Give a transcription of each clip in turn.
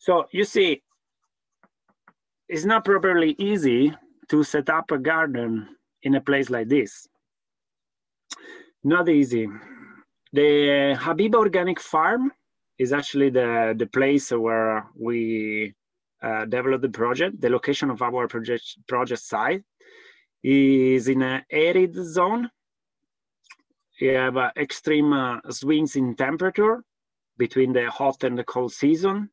So you see, it's not properly easy to set up a garden in a place like this. Not easy. The Habiba Organic Farm is actually the place where we developed the project. The location of our project site is in an arid zone. You have extreme swings in temperature between the hot and the cold season.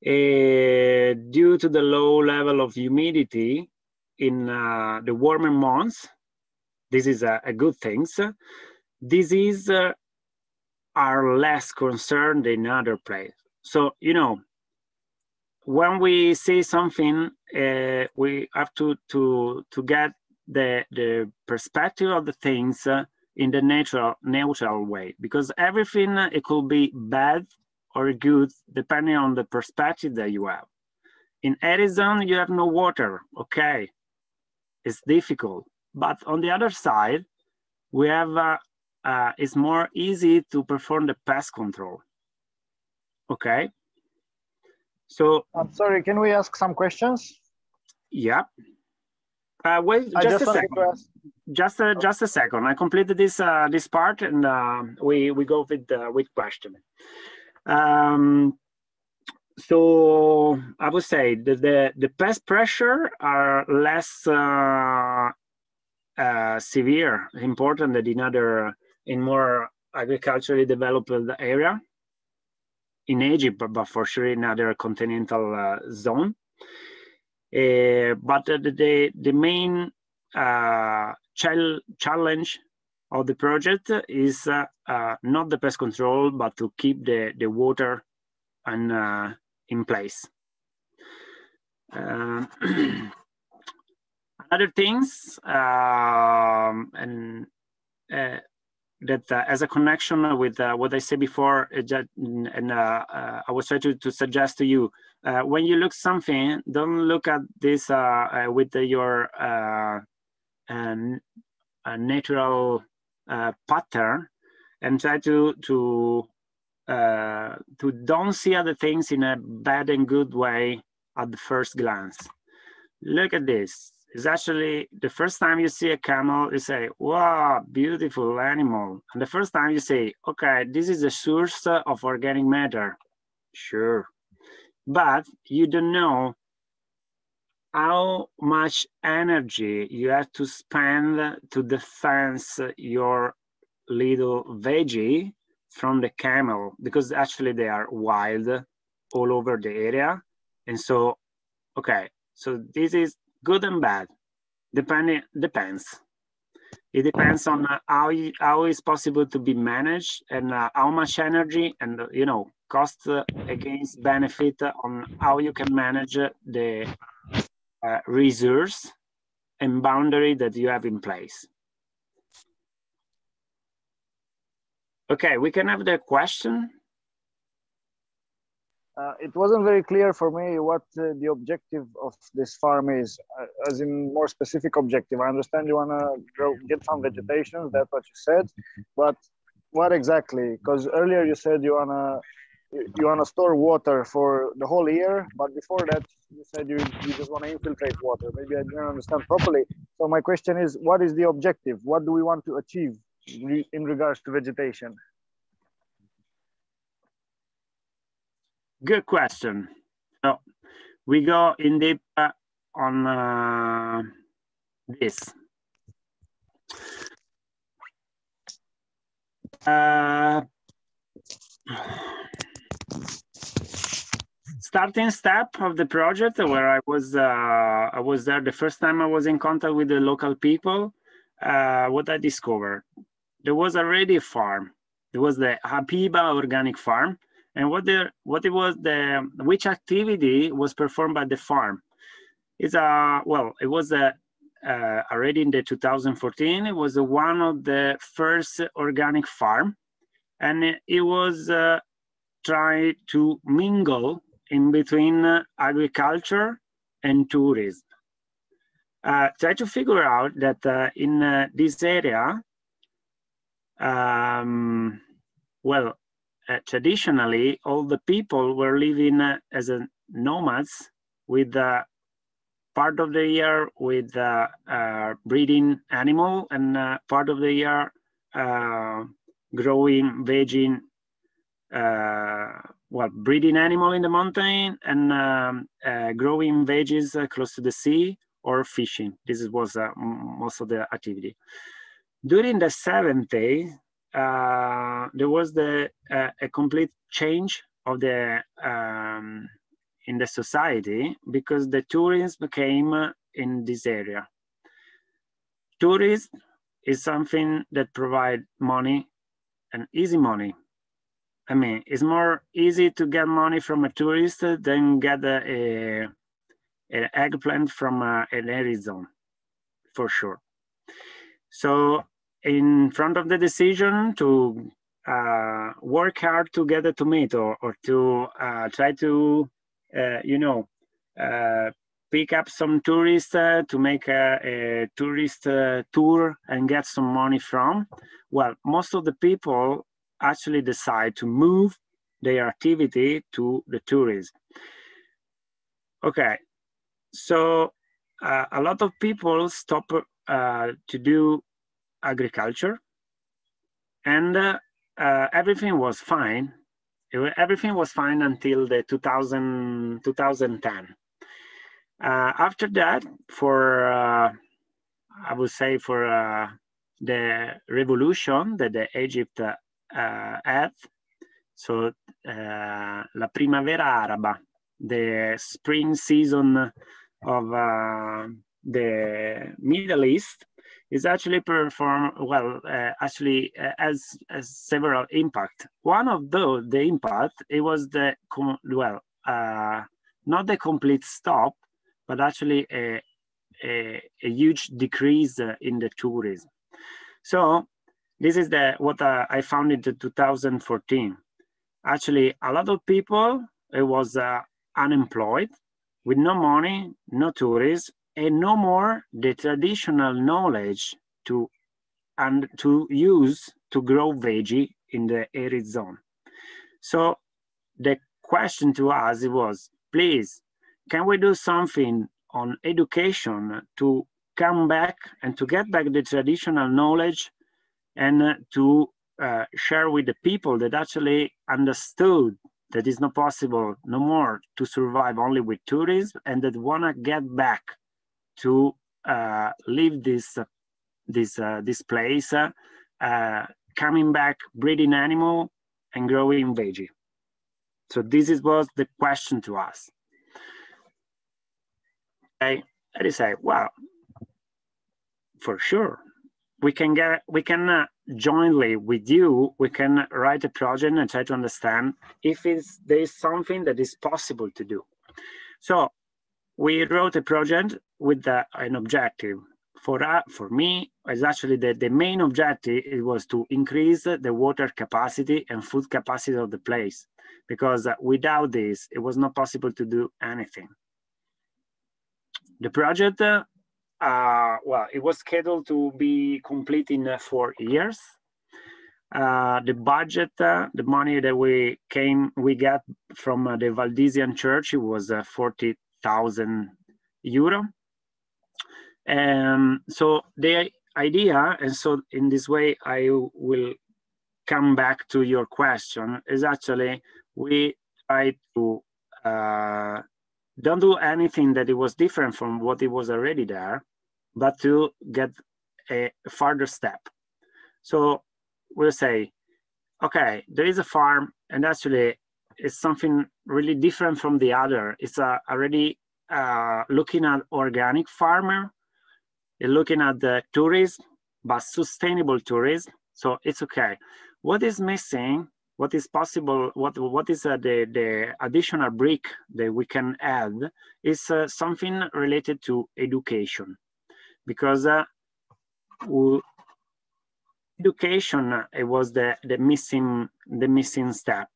Due to the low level of humidity in the warmer months, this is a good thing. Diseases are less concerned in other places. So, you know, when we see something, we have to get the perspective of the things in the neutral way, because everything, it could be bad or good depending on the perspective that you have. In Arizona, you have no water, okay, it's difficult. But on the other side, we have, it's more easy to perform the pest control, okay? So- I'm sorry, can we ask some questions? Yeah. Wait, just a second. Just a second. I completed this this part, and we go with question. So I would say that the pest pressure are less severe, important than in more agriculturally developed area in Egypt, but for sure in other continental zone. But the main challenge of the project is not the pest control, but to keep the water in place. Other things, that as a connection with what I said before, I was trying to suggest to you, when you look something, don't look at this with your natural pattern, and try to don't see other things in a bad and good way at the first glance. Look at this. It's actually the first time you see a camel, you say, wow, beautiful animal. And the first time you say, okay, this is a source of organic matter. Sure. But you don't know how much energy you have to spend to defense your little veggie from the camel, because actually they are wild all over the area. And so, okay, so this is good and bad, depends. It depends on how it's possible to be managed, and how much energy and, you know, cost against benefit on how you can manage the resource and boundary that you have in place. Okay, we can have the question. It wasn't very clear for me what the objective of this farm is, as in more specific objective. I understand you want to go get some vegetation, that's what you said, but what exactly? Because earlier you said you wanna store water for the whole year, but before that you said you just want to infiltrate water. Maybe I didn't understand properly. So my question is, what is the objective? What do we want to achieve in regards to vegetation? Good question. So we go in deep on this. Starting step of the project, where I was there the first time I was in contact with the local people. What I discovered, there was already a farm. There was the Habiba Organic Farm. And which activity was performed by the farm? It's well, it was already in the 2014. It was one of the first organic farm, and it was trying to mingle in between agriculture and tourism. Try to figure out that in this area, well, traditionally all the people were living as nomads with part of the year with breeding animal and part of the year growing veggie, well, breeding animal in the mountain and growing veggies close to the sea or fishing. This was most of the activity. During the 70s, there was a complete change of the in the society because the tourism came in this area. Tourism is something that provides money and easy money. I mean, it's more easy to get money from a tourist than get an eggplant from an Arizona, for sure. So in front of the decision to work hard to get a tomato or to try to, you know, pick up some tourists to make a tourist tour and get some money from, well, most of the people actually decide to move their activity to the tourism. Okay, so a lot of people stop to do agriculture, and everything was fine. Everything was fine until the 2010. After that, for I would say for the revolution that the Egypt had, so la primavera araba, the spring season of the Middle East, is actually performed well. Actually, has several impact. One of the impact, it was the not the complete stop, but actually a huge decrease in the tourism. So this is what I found in 2014. Actually, a lot of people, it was unemployed, with no money, no tourists, and no more the traditional knowledge to use to grow veggie in the arid zone. So the question to us was, please, can we do something on education to come back and to get back the traditional knowledge and to share with the people that actually understood that it's not possible no more to survive only with tourism and that want to get back to leave this place, coming back, breeding animal and growing veggie. So this was the question to us. I say, well, for sure, we can jointly with you, we can write a project and try to understand if there is something that is possible to do. So we wrote a project with an objective. For me, is actually the main objective, it was to increase the water capacity and food capacity of the place, because without this, it was not possible to do anything. The project, well, it was scheduled to be complete in 4 years. The budget, the money that we got from the Valdesian Church, it was 40,000 euro. So the idea, and so in this way I will come back to your question, is actually we try to don't do anything that it was different from what it was already there, but to get a further step. So we'll say, okay, there is a farm, and actually it's something really different from the other. It's already looking at organic farmer, looking at the tourism, but sustainable tourism. So it's okay. What is missing? What is possible? What is the additional brick that we can add is something related to education, because education, it was the missing step.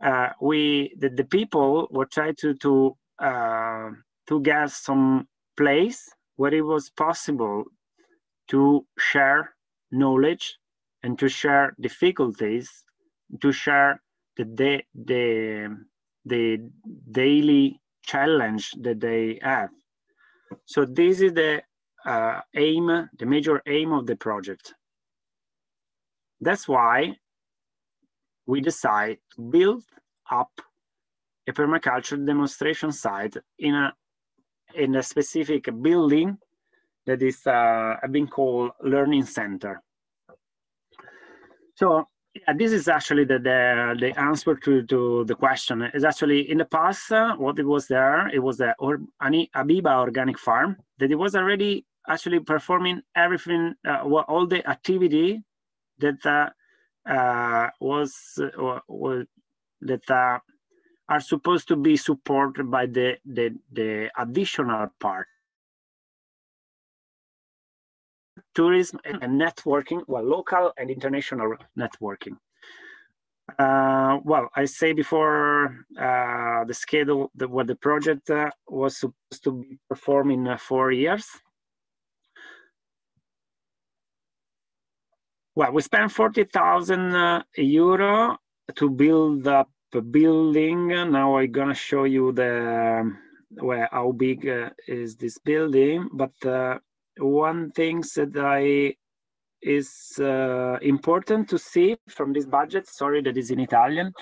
The people were trying to get some place where it was possible to share knowledge and to share difficulties, to share the daily challenge that they have. So this is the aim, the major aim of the project. That's why we decide to build up a permaculture demonstration site in a specific building that is being called Learning Center. So yeah, this is actually the answer to the question. Is actually in the past, what it was there, it was the Abiba organic farm that it was already actually performing everything, all the activity that that are supposed to be supported by the additional part. Tourism and networking, well, local and international networking. Well, I say before the schedule, what the project was supposed to be performed in 4 years. Well, we spent 40,000 euro to build up a building. Now I'm gonna show you how big is this building, but one thing that is important to see from this budget, sorry that is in Italian,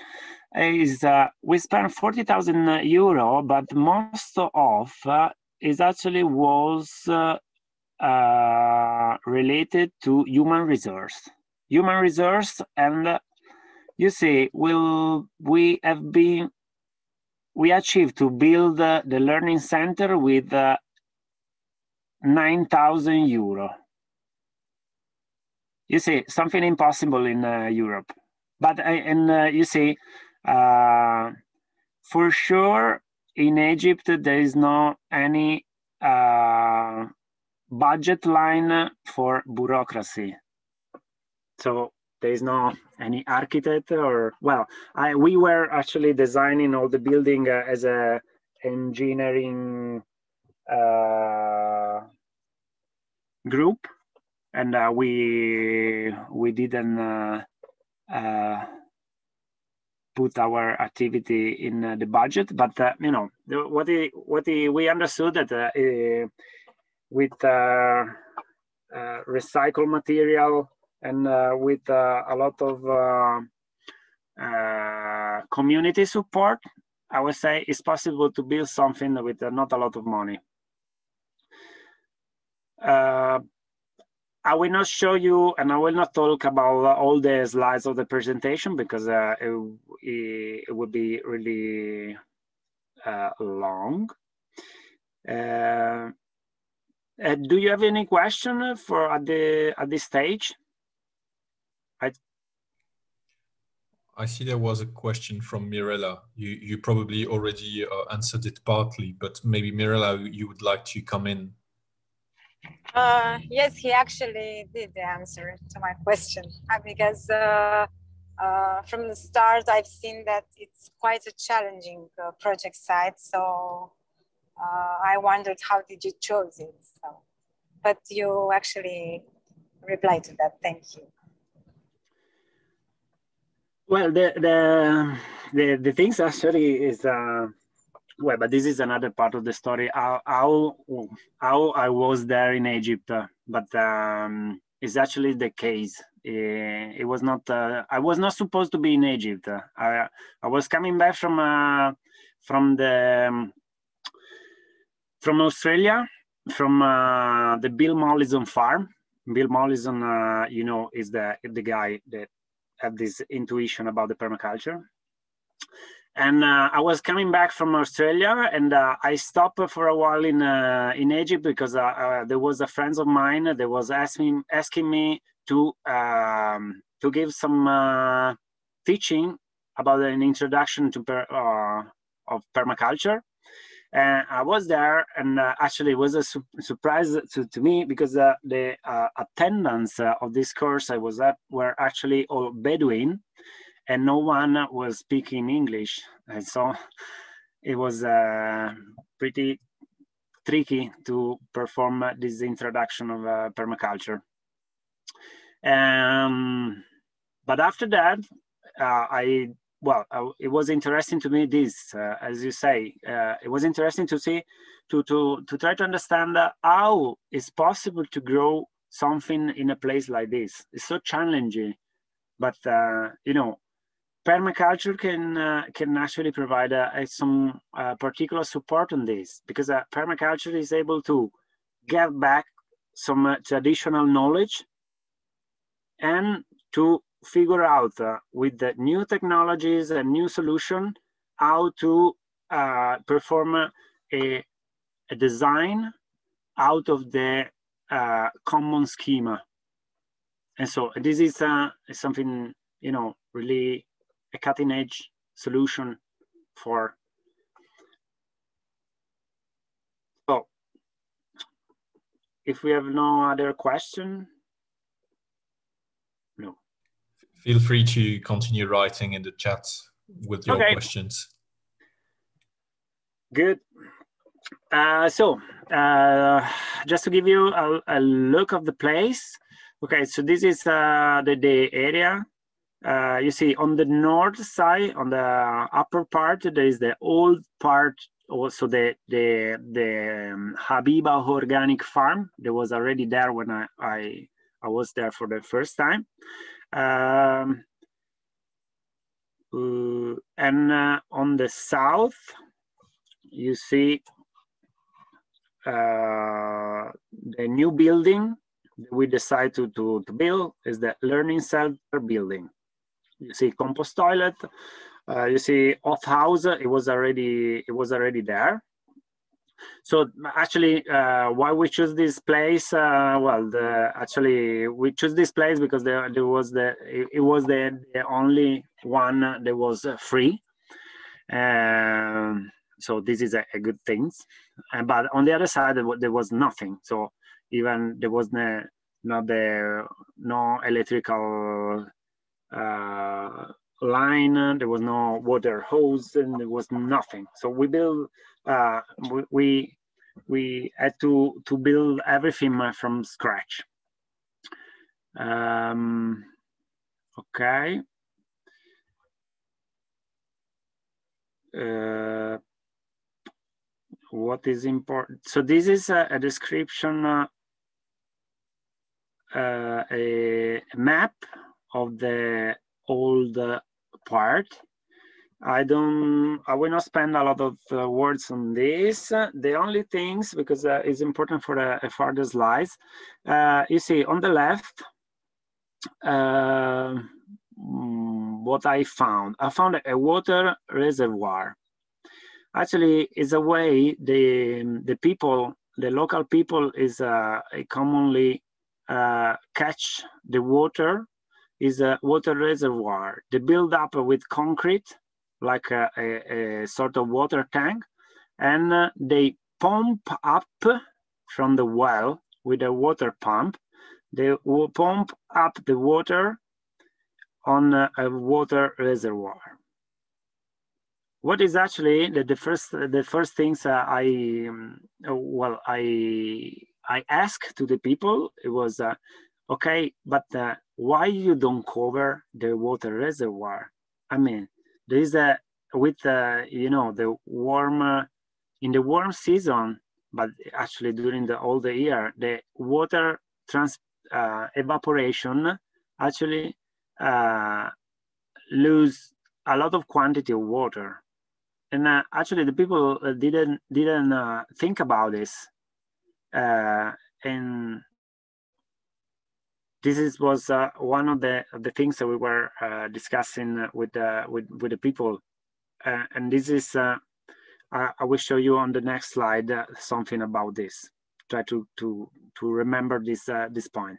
is we spent 40,000 euro, but most of is actually was related to human resource. And you see, we achieved to build the learning center with 9,000 euro. You see, something impossible in Europe. But you see, for sure, in Egypt, there is no any budget line for bureaucracy. So there is no any architect or, well, we were actually designing all the building as a engineering group, and we didn't put our activity in the budget, but you know, we understood that with recycled material and with a lot of community support, I would say it's possible to build something with not a lot of money. I will not show you, and I will not talk about all the slides of the presentation because it would be really long. Do you have any question for at this stage? I see there was a question from Mirella. You probably already answered it partly, but maybe Mirella, you would like to come in. Yes, he actually did answer to my question because from the start I've seen that it's quite a challenging project site. So I wondered how did you choose it? So, but you actually replied to that. Thank you. Well, the things actually is well, but this is another part of the story. How I was there in Egypt, but it's actually the case. It was not. I was not supposed to be in Egypt. I was coming back from Australia, from the Bill Mollison farm. Bill Mollison, you know, is the guy that had this intuition about the permaculture. And I was coming back from Australia, and I stopped for a while in Egypt because there was a friend of mine that was asking me to give some teaching about an introduction to of permaculture. And I was there, and actually it was a surprise to me because the attendants of this course I was at were actually all Bedouin, and no one was speaking English. And so it was pretty tricky to perform this introduction of permaculture. But after that, I well, it was interesting to me, this, as you say, it was interesting to see, to try to understand how it's possible to grow something in a place like this. It's so challenging, but you know, permaculture can actually provide some particular support on this, because permaculture is able to get back some traditional knowledge and to figure out with the new technologies and new solution how to perform a design out of the common schema. And so this is something, you know, really a cutting edge solution for. So if we have no other question. No. Feel free to continue writing in the chat with your questions. Good. So just to give you a look of the place. Okay, so this is the area. You see on the north side, on the upper part, there is the old part, also the Habiba organic farm. That was already there when I was there for the first time. And on the south, you see the new building we decided to build is the learning center building. You see compost toilet, you see hot house. It was already there. So actually, why we choose this place? Well, actually we choose this place because it was the only one that was free. So this is a good thing. But on the other side, there was nothing. So even there was no electrical line, there was no water hose, and there was nothing. So we built, we had to build everything from scratch. Okay. What is important? So this is a description, a map of the old part. I will not spend a lot of words on this. The only things, because it's important for the further slides, you see on the left, what I found a water reservoir. Actually, is a way the local people is commonly catch the water, is a water reservoir. They build up with concrete, like a sort of water tank, and they pump up from the well with a water pump. They will pump up the water on a water reservoir. What is actually the first things I asked to the people? It was okay, but why you don't cover the water reservoir? I mean, there is with you know, the warm in the warm season, but actually during all the year, the water evaporation actually lose a lot of quantity of water. And actually, the people didn't think about this, and this was one of the things that we were discussing with the people, and this is I will show you on the next slide something about this. Try to remember this this point.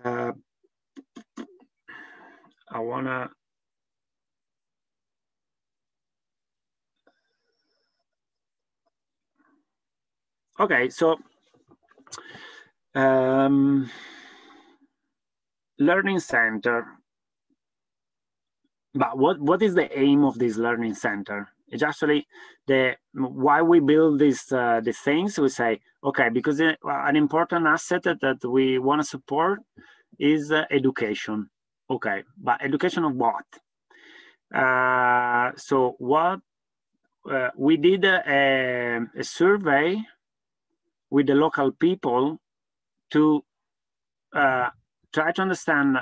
I wanna. Okay, so learning center. But what is the aim of this learning center? It's actually why we build these things. We say, okay, because an important asset that we want to support is education. Okay, but education of what? So what we did a survey with the local people to try to understand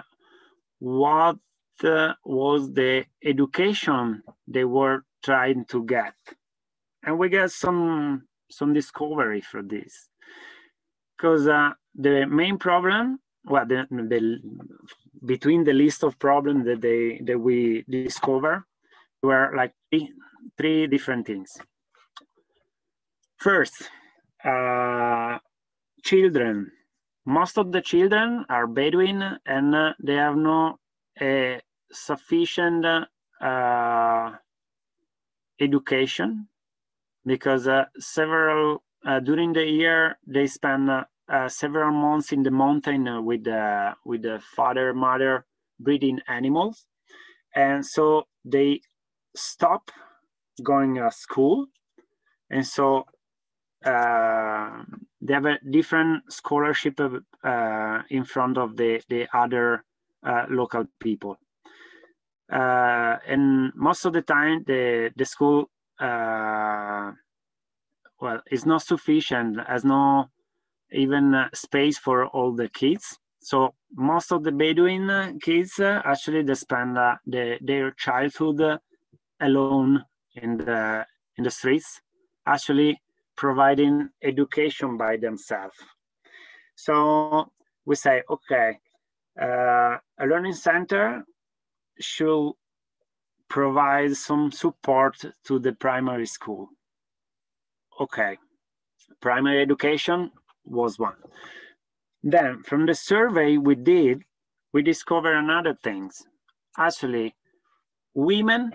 what was the education they were trying to get, and we got some discovery for this, because the main problem, well, between the list of problems that we discover, were like three different things. First, children. Most of the children are Bedouin, and they have no sufficient education, because during the year they spend several months in the mountain with the father, mother breeding animals, and so they stop going to school, and so they have a different scholarship in front of the other local people, and most of the time the school well, is not sufficient, has no even space for all the kids. So most of the Bedouin kids actually they spend their childhood alone in the streets, actually providing education by themselves. So we say, okay, a learning center should provide some support to the primary school. Okay, primary education was one. Then from the survey we did, we discovered another things. Actually, women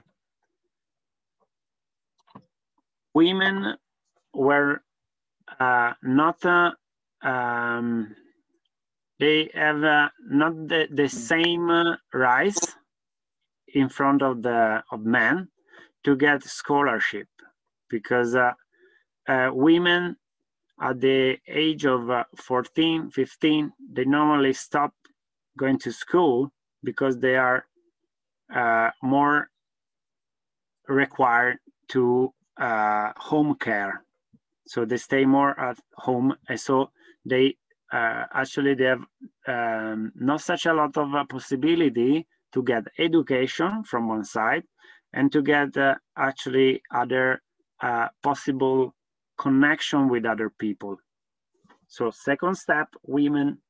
were not, they have not the same rights in front of men to get scholarship, because women at the age of 14, 15, they normally stop going to school because they are more required to home care. So they stay more at home, and so they actually they have not such a lot of possibility to get education from one side, and to get actually other possible connection with other people. So second step, women.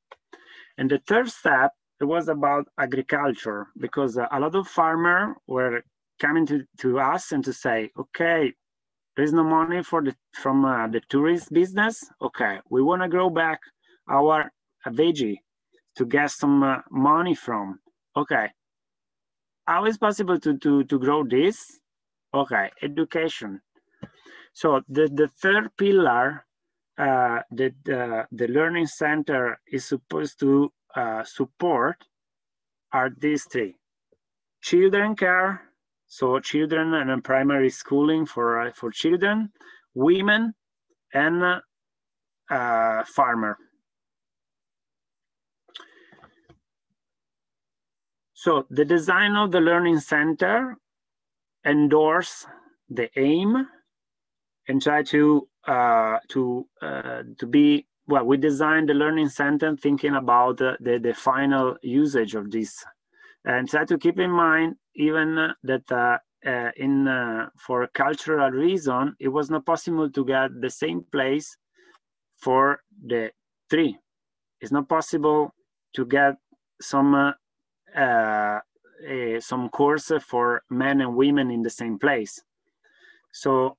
And the third step, it was about agriculture, because a lot of farmers were coming to us and to say, okay, there is no money from the tourist business. Okay, we want to grow back our veggie to get some money from. Okay, how is possible to grow this? Okay, education. So the third pillar that the learning center is supposed to support are these three: children care, so children and primary schooling for children, women, and farmer. So the design of the learning center endorse the aim and try to be, well, we designed the learning center thinking about the final usage of this, and try to keep in mind even that for cultural reason, it was not possible to get the same place for the three. It's not possible to get some course for men and women in the same place. So,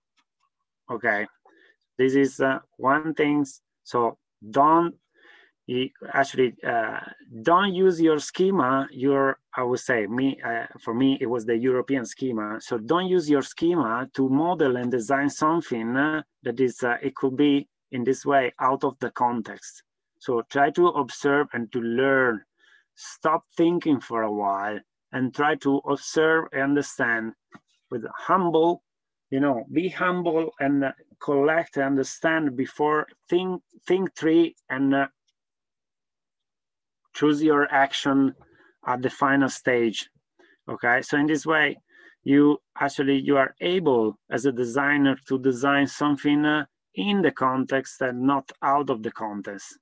okay, this is one thing. So don't use your schema. I would say for me it was the European schema. So don't use your schema to model and design something that is it could be in this way out of the context. So try to observe and to learn. Stop thinking for a while and try to observe and understand with humble, be humble and collect and understand before think three and choose your action at the final stage. Okay, so in this way, you are able as a designer to design something in the context and not out of the context,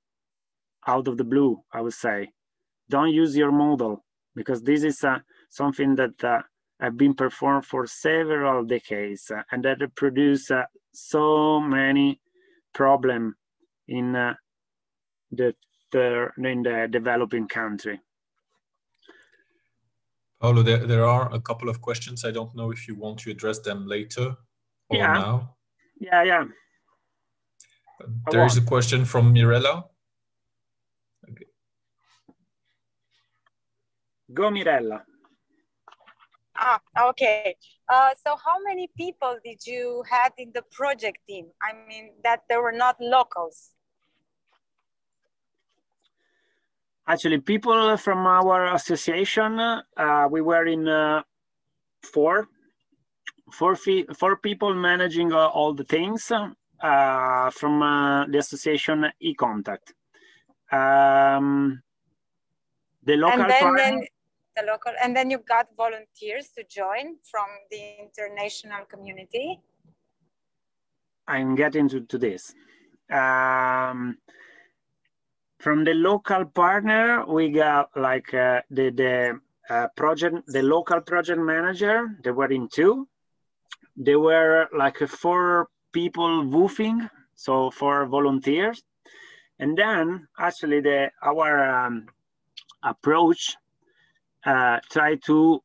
out of the blue, I would say. Don't use your model, because this is something that have been performed for several decades and that produce so many problems in the developing country. Paolo, there are a couple of questions. I don't know if you want to address them later or now. Yeah. There is a question from Mirella. Okay. Go, Mirella. Okay. So how many people did you have in the project team? I mean, that they were not locals. Actually, people from our association, we were in four people managing all the things from the association e-contact. The local and then you got volunteers to join from the international community. I'm getting to this. From the local partner, we got like the local project manager. They were in two. There were like 4 people woofing, so 4 volunteers. And then actually our approach try to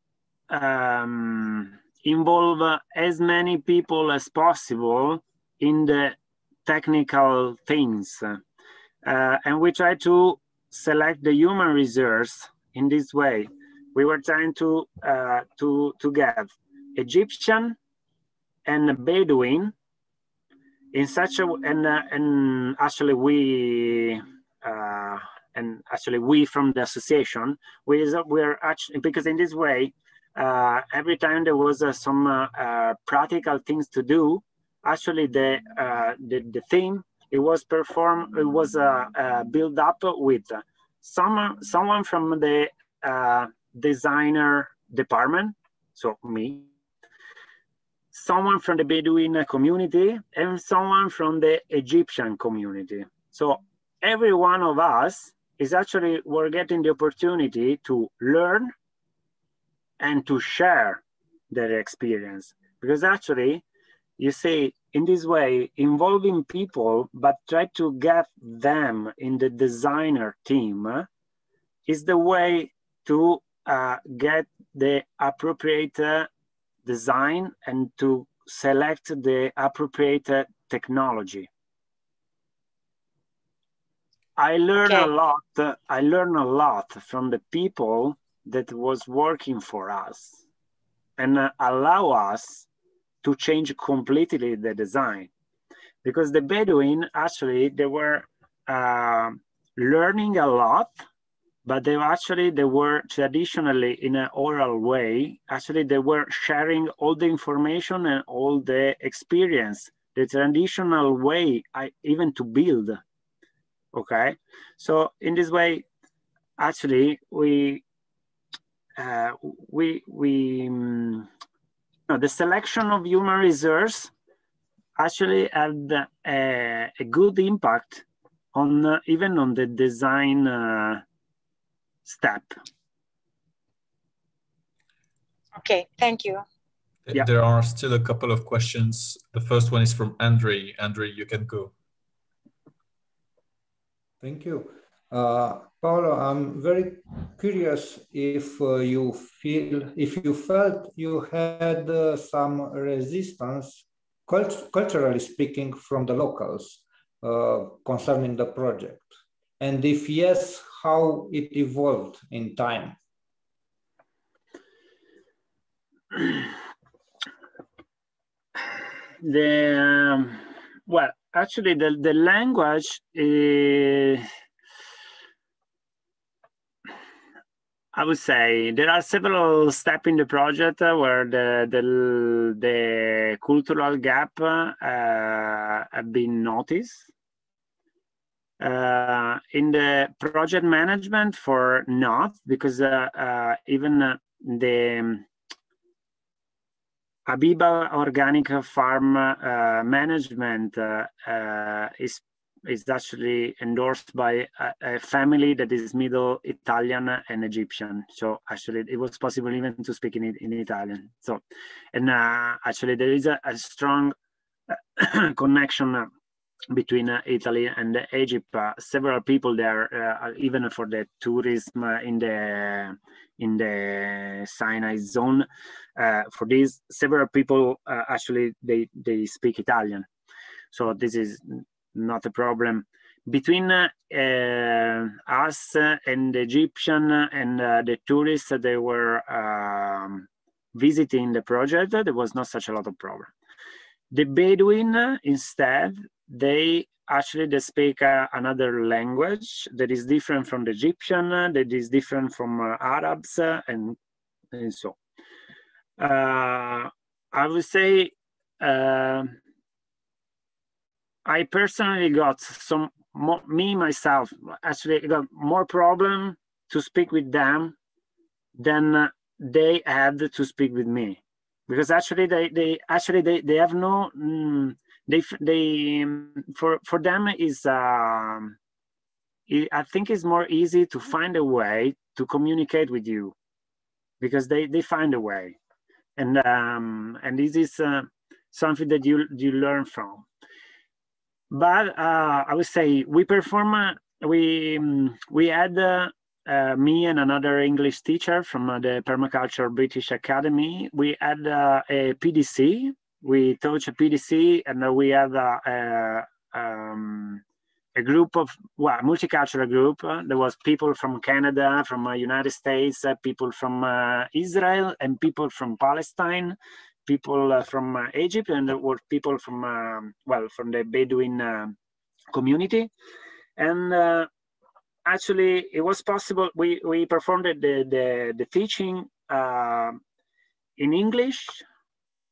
involve as many people as possible in the technical things. And we try to select the human resource in this way. We were trying to get Egyptian and Bedouin in such a and actually we from the association we're actually, because in this way every time there was some practical things to do, actually the theme. It was performed. It was built up with someone from the designer department, so me, someone from the Bedouin community, and someone from the Egyptian community. So every one of us is actually, we're getting the opportunity to learn and to share their experience, because actually, you see, in this way, involving people, but try to get them in the designer team is the way to get the appropriate design and to select the appropriate technology. I learned a lot. I learned a lot from the people that was working for us and allow us to change completely the design, because the Bedouin actually they were learning a lot, but they were traditionally in an oral way. Actually, they were sharing all the information and all the experience, the traditional way, even to build. Okay, so in this way, actually the selection of human resource actually had a good impact on even on the design step. Okay, thank you. Yeah. There are still a couple of questions. The first one is from Andre. Andre, you can go. Thank you. Paolo, I'm very curious if you felt you had some resistance, culturally speaking, from the locals concerning the project, and if yes, how it evolved in time. Well, actually, the language is, I would say there are several steps in the project where the cultural gap have been noticed. In the project management for not, because even the Abiba organic farm management is actually endorsed by a family that is middle Italian and Egyptian. So actually it was possible even to speak in Italian. So, and actually there is a strong connection between Italy and Egypt. Several people there, even for the tourism in the Sinai zone. For these, several people actually they speak Italian, so this is not a problem. Between us and the Egyptian and the tourists that they were visiting the project, there was not such a lot of problem. The Bedouin, instead, they speak another language that is different from the Egyptian, that is different from Arabs, and so. I would say I personally got some more, myself actually got more problem to speak with them than they had to speak with me, because actually they have no for them is I think it's more easy to find a way to communicate with you, because they find a way, and this is something that you learn from. But I would say we perform. We had me and another English teacher from the Permaculture British Academy. We had a PDC. We taught a PDC, and we had a group of, well, multicultural group. There was people from Canada, from United States, people from Israel, and people from Palestine, people from Egypt, and there were people from, well, from the Bedouin community. And actually, it was possible. We performed the teaching in English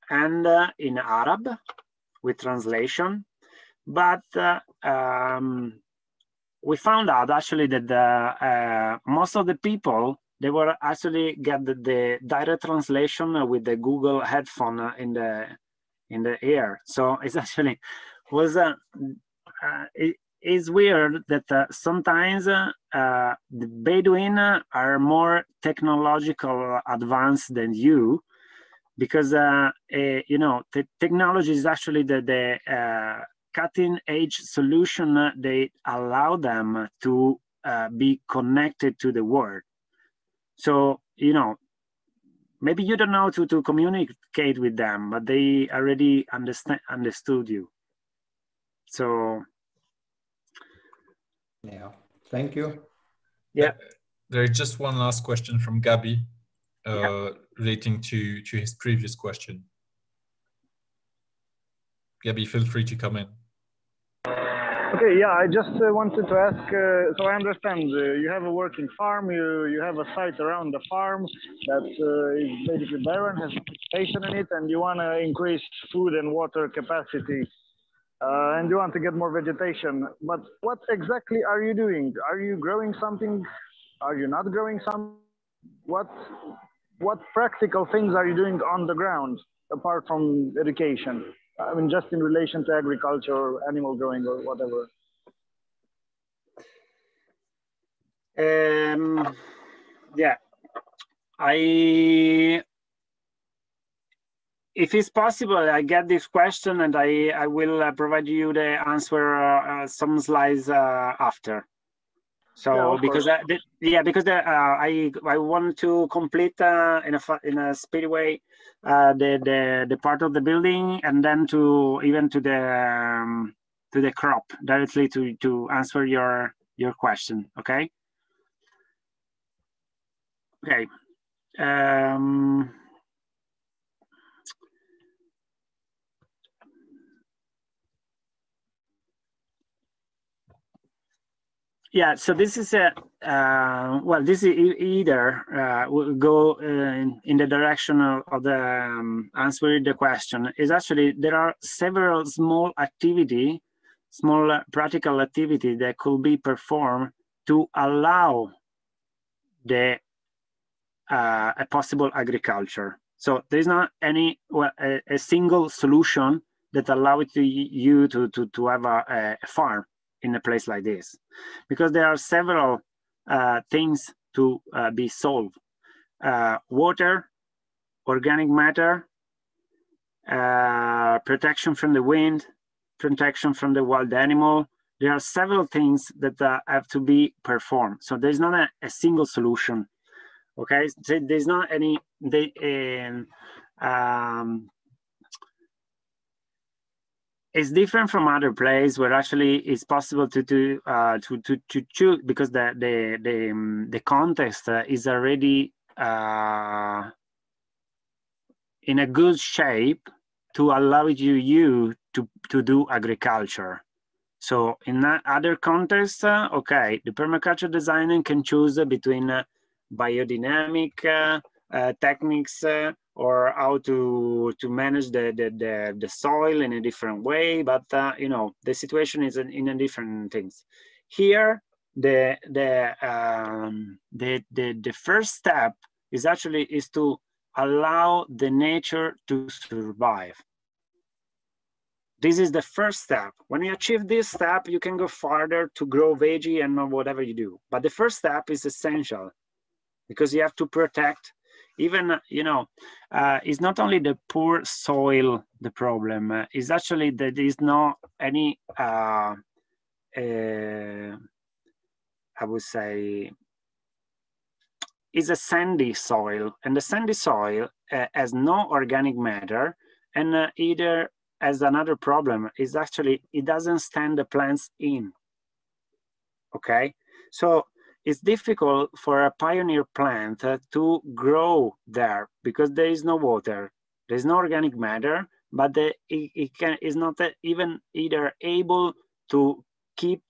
and in Arab with translation. But we found out actually that most of the people, they were actually get the direct translation with the Google headphone in the ear. So it's actually was it is weird that sometimes the Bedouin are more technological advanced than you, because you know, the technology is actually the cutting edge solution. They allow them to be connected to the world. So, you know, maybe you don't know how to communicate with them, but they already understood you. So, yeah, thank you. Yeah. There is just one last question from Gabi relating to his previous question. Gabi, feel free to come in. Okay, yeah, I just wanted to ask, so I understand you have a working farm, you have a site around the farm that is basically barren, has vegetation in it, and you want to increase food and water capacity, and you want to get more vegetation. But what exactly are you doing? Are you growing something? Are you not growing something? What practical things are you doing on the ground, apart from education? I mean, just in relation to agriculture or animal growing or whatever. Yeah, if it's possible, I get this question, and I will provide you the answer some slides after. So yeah, because I want to complete in a speedy way the part of the building, and then to the crop directly to answer your question. Okay. Okay. Yeah, so this is a well, this is either will go in the direction of the answering the question. Is actually there are several small activity small practical activity that could be performed to allow the a possible agriculture. So there's not any a single solution that allows you to have a farm in a place like this, because there are several things to be solved. Water, organic matter, protection from the wind, protection from the wild animal. There are several things that have to be performed. So there's not a single solution. Okay, so there's not any. It's different from other places where actually it's possible to choose, because the context is already in a good shape to allow you to do agriculture. So in that other context, okay, the permaculture designer can choose between biodynamic techniques or how to manage the soil in a different way, but you know, the situation is in a different things. Here, the first step is to allow the nature to survive. This is the first step. When you achieve this step, you can go farther to grow veggie and whatever you do. But the first step is essential, because you have to protect. Even, you know, it's not only the poor soil the problem, it's actually that there is not any, I would say, it's a sandy soil, and the sandy soil has no organic matter, and either has another problem, is actually it doesn't stand the plants in, okay? So it's difficult for a pioneer plant to grow there because there is no water, there's no organic matter, but it is not even either able to keep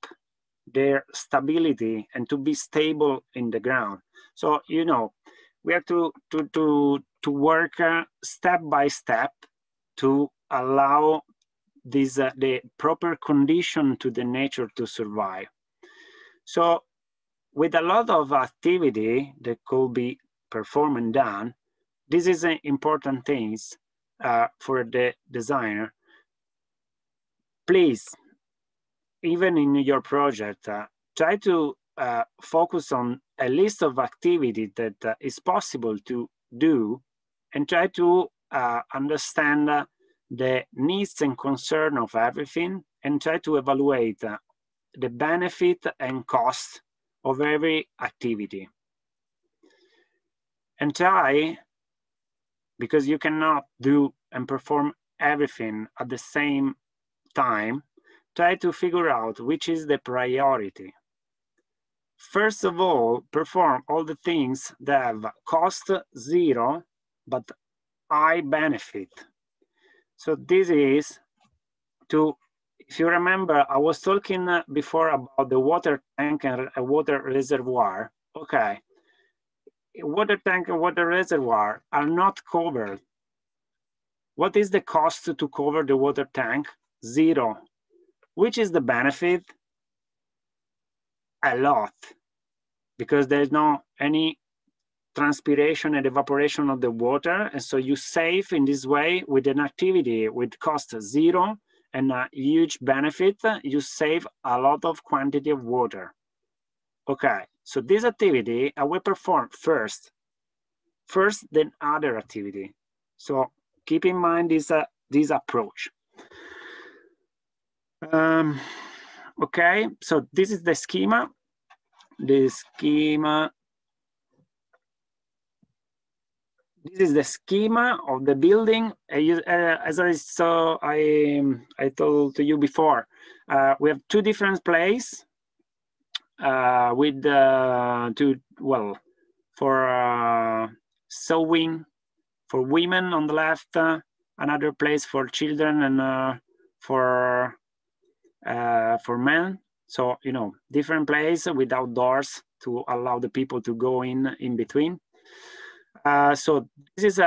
their stability and to be stable in the ground. So, you know, we have to work step by step to allow this the proper condition to the nature to survive. So with a lot of activity that could be performed and done, this is an important things for the designer. Please, even in your project, try to focus on a list of activity that is possible to do, and try to understand the needs and concern of everything, and try to evaluate the benefit and cost of every activity. And try, because you cannot do and perform everything at the same time, try to figure out which is the priority. First of all, perform all the things that have cost zero, but high benefit. So this is to, if you remember, I was talking before about the water tank and a water reservoir. Okay, water tank and water reservoir are not covered. What is the cost to cover the water tank? Zero. Which is the benefit? A lot, because there's no any transpiration and evaporation of the water, and so you save in this way with an activity with cost zero and a huge benefit. You save a lot of quantity of water. Okay, so this activity I will perform first then other activity. So keep in mind this approach. Okay, so this is the schema. This is the schema of the building. As I told to you before, we have two different places with for sewing for women on the left, another place for children, and for men. So, you know, different place without doors to allow the people to go in between. So this is